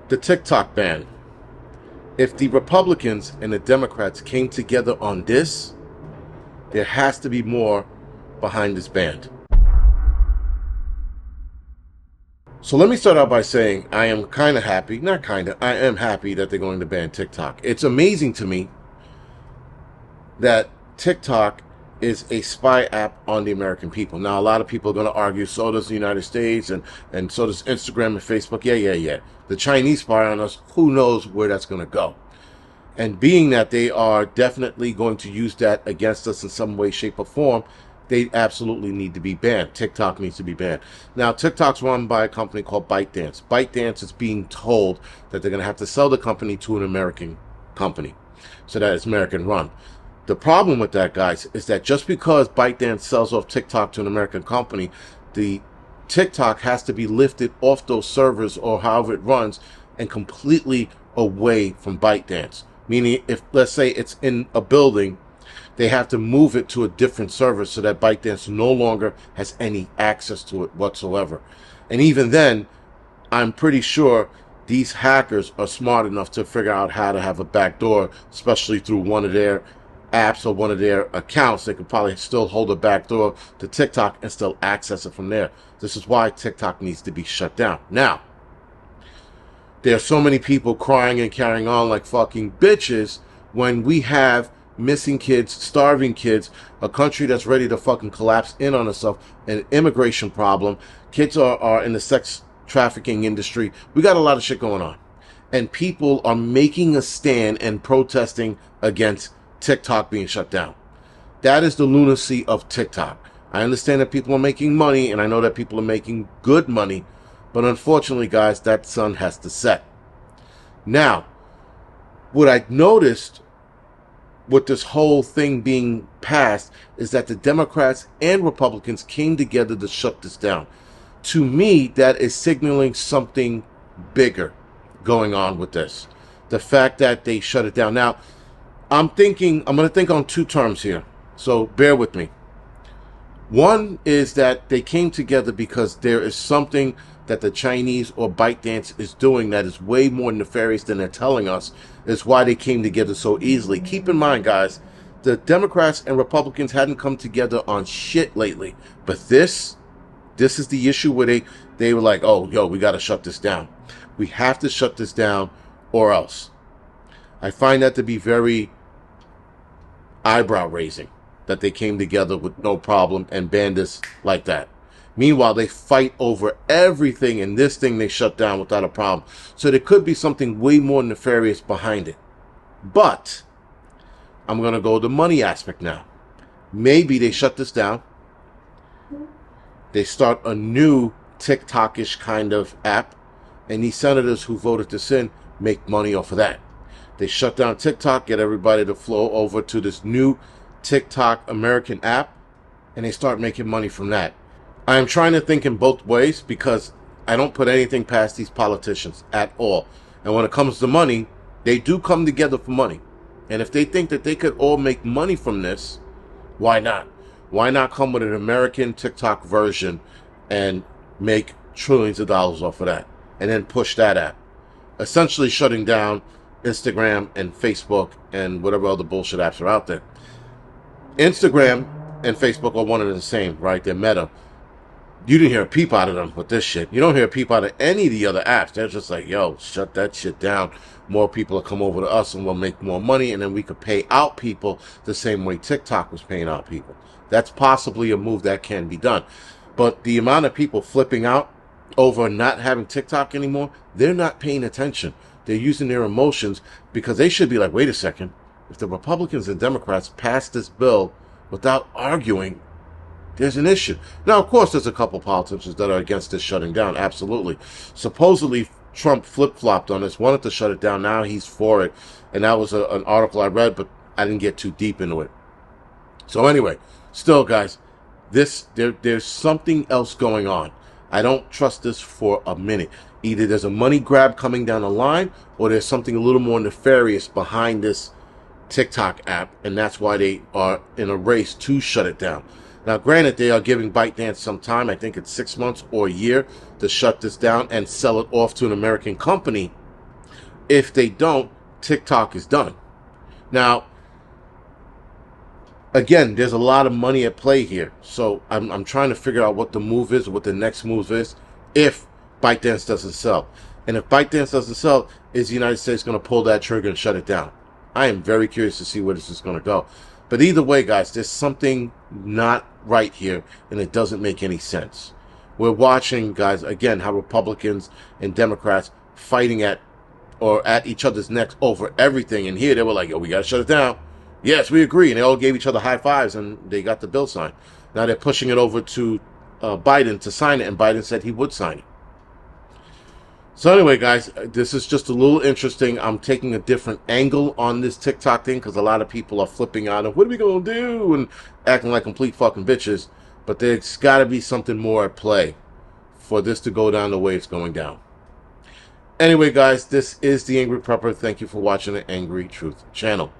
The TikTok ban. If the Republicans and the Democrats came together on this, there has to be more behind this ban. So let me start out by saying I am kind of happy, not kind of, I am happy that they're going to ban TikTok. It's amazing to me that TikTok is a spy app on the American people. Now, a lot of people are going to argue, so does the United States, and so does Instagram and Facebook. Yeah. The Chinese spy on us, who knows where that's going to go. And being that they are definitely going to use that against us in some way, shape, or form, they absolutely need to be banned. TikTok needs to be banned. Now, TikTok's run by a company called ByteDance. ByteDance is being told that they're going to have to sell the company to an American company so that it's American run. The problem with that, guys, is that just because ByteDance sells off TikTok to an American company, the TikTok has to be lifted off those servers or however it runs and completely away from ByteDance. Meaning, if, let's say, it's in a building, they have to move it to a different server so that ByteDance no longer has any access to it whatsoever. And even then, I'm pretty sure these hackers are smart enough to figure out how to have a backdoor, especially through one of their apps or one of their accounts. They could probably still hold a backdoor to TikTok and still access it from there. This is why TikTok needs to be shut down. Now, there are so many people crying and carrying on like fucking bitches when we have missing kids, starving kids, a country that's ready to fucking collapse in on itself, an immigration problem. Kids are in the sex trafficking industry. We got a lot of shit going on. And people are making a stand and protesting against TikTok being shut down. That is the lunacy of TikTok. I understand that people are making money, and I know that people are making good money, but unfortunately, guys, that sun has to set. Now, what I noticed with this whole thing being passed is that the Democrats and Republicans came together to shut this down. To me, that is signaling something bigger going on with this. The fact that they shut it down. Now, I'm going to think on two terms here, so bear with me. One is that they came together because there is something that the Chinese or ByteDance is doing that is way more nefarious than they're telling us. Is why they came together so easily. Keep in mind, guys, the Democrats and Republicans hadn't come together on shit lately. But this is the issue where they were like, oh, yo, we got to shut this down. We have to shut this down or else. I find that to be very eyebrow raising that they came together with no problem and banned this like that. Meanwhile, they fight over everything, and this thing they shut down without a problem. So there could be something way more nefarious behind it. But I'm going to go the money aspect now. Maybe they shut this down. They start a new TikTok-ish kind of app, and these senators who voted this in make money off of that. They shut down TikTok, get everybody to flow over to this new TikTok American app, and they start making money from that. I am trying to think in both ways because I don't put anything past these politicians at all. And when it comes to money, they do come together for money. And if they think that they could all make money from this, why not? Why not come with an American TikTok version and make trillions of dollars off of that? And then push that app. Essentially shutting down Instagram and Facebook and whatever other bullshit apps are out there. Instagram and Facebook are one and the same, right? They're Meta. You didn't hear a peep out of them with this shit. You don't hear a peep out of any of the other apps. They're just like, yo, shut that shit down. More people will come over to us and we'll make more money, and then we could pay out people the same way TikTok was paying out people. That's possibly a move that can be done. But the amount of people flipping out over not having TikTok anymore, they're not paying attention. They're using their emotions because they should be like, wait a second. If the Republicans and Democrats pass this bill without arguing, there's an issue. Now, of course, there's a couple politicians that are against this shutting down. Absolutely. Supposedly, Trump flip-flopped on this, wanted to shut it down. Now he's for it. And that was an article I read, but I didn't get too deep into it. So anyway, still, guys, there's something else going on. I don't trust this for a minute. Either there's a money grab coming down the line, or there's something a little more nefarious behind this TikTok app, and that's why they are in a race to shut it down. Now, granted, they are giving ByteDance some time. I think it's 6 months or a year to shut this down and sell it off to an American company If they don't, TikTok is done. Now, again, there's a lot of money at play here. So I'm trying to figure out what the move is, what the next move is, if ByteDance doesn't sell. And if ByteDance doesn't sell, is the United States going to pull that trigger and shut it down? I am very curious to see where this is going to go. But either way, guys, there's something not right here, and it doesn't make any sense. We're watching, guys, again, how Republicans and Democrats fighting at each other's necks over everything. And here they were like, yo, we got to shut it down. Yes, we agree. And they all gave each other high fives, and they got the bill signed. Now they're pushing it over to Biden to sign it, and Biden said he would sign it. So anyway, guys, this is just a little interesting. I'm taking a different angle on this TikTok thing because a lot of people are flipping out of what are we going to do and acting like complete fucking bitches. But there's got to be something more at play for this to go down the way it's going down. Anyway, guys, this is The Angry Prepper. Thank you for watching the Angry Truth channel.